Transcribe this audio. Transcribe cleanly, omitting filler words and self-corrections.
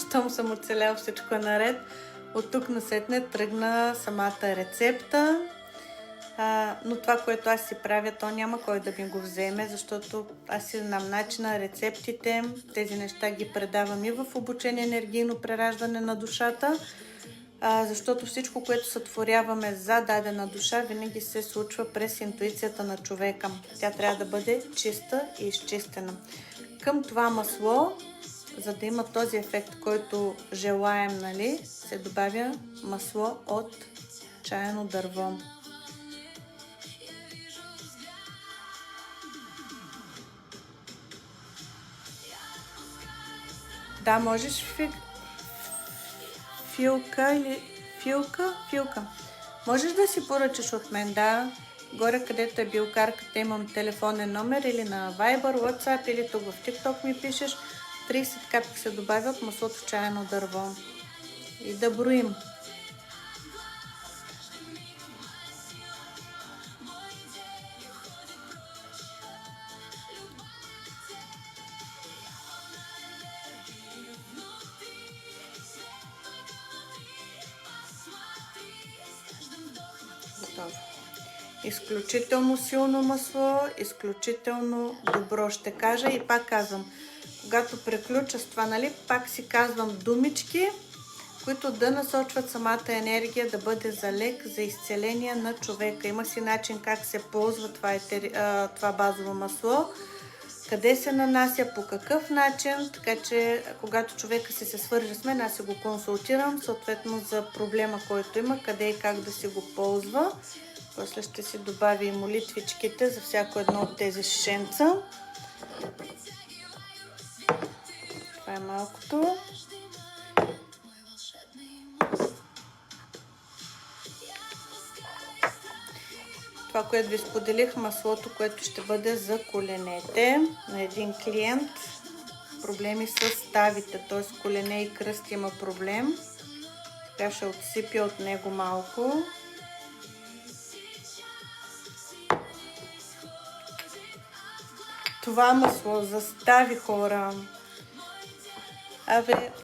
щом съм оцелял, всичко е наред. От тук насетне тръгна самата рецепта. Но това, което аз си правя, то няма кой да ми го вземе, защото аз си знам начина, рецептите, тези неща ги предавам и в обучение енергийно прераждане на душата, защото всичко, което сътворяваме за дадена душа, винаги се случва през интуицията на човека. Тя трябва да бъде чиста и изчистена. Към това масло, за да има този ефект, който желаем, нали, се добавя масло от чаяно дърво. Да, можеш филка или филка. Можеш да си поръчаш от мен, да. Горе, където е билкарката, имам телефонен номер или на Viber, WhatsApp или тук в TikTok ми пишеш. 30 капки се добавя от маслото чаяно дърво. И да броим. Готово. Изключително силно масло, изключително добро. Ще кажа и пак казвам, когато приключа с това, нали, пак си казвам думички, които да насочват самата енергия да бъде за лек, за изцеление на човека. Има си начин как се ползва това базово масло, къде се нанася, по какъв начин, така че когато човека се свърже с мен, аз се го консултирам, съответно за проблема, който има, къде и как да си го ползва. После ще си добавя и молитвичките за всяко едно от тези шишенца. Това е малкото. Това, което ви споделих, маслото, което ще бъде за коленете на един клиент. Проблеми с ставите, т.е. колене и кръст има проблем. Сега ще отсипя от него малко. Това масло за стави, хора. Абе,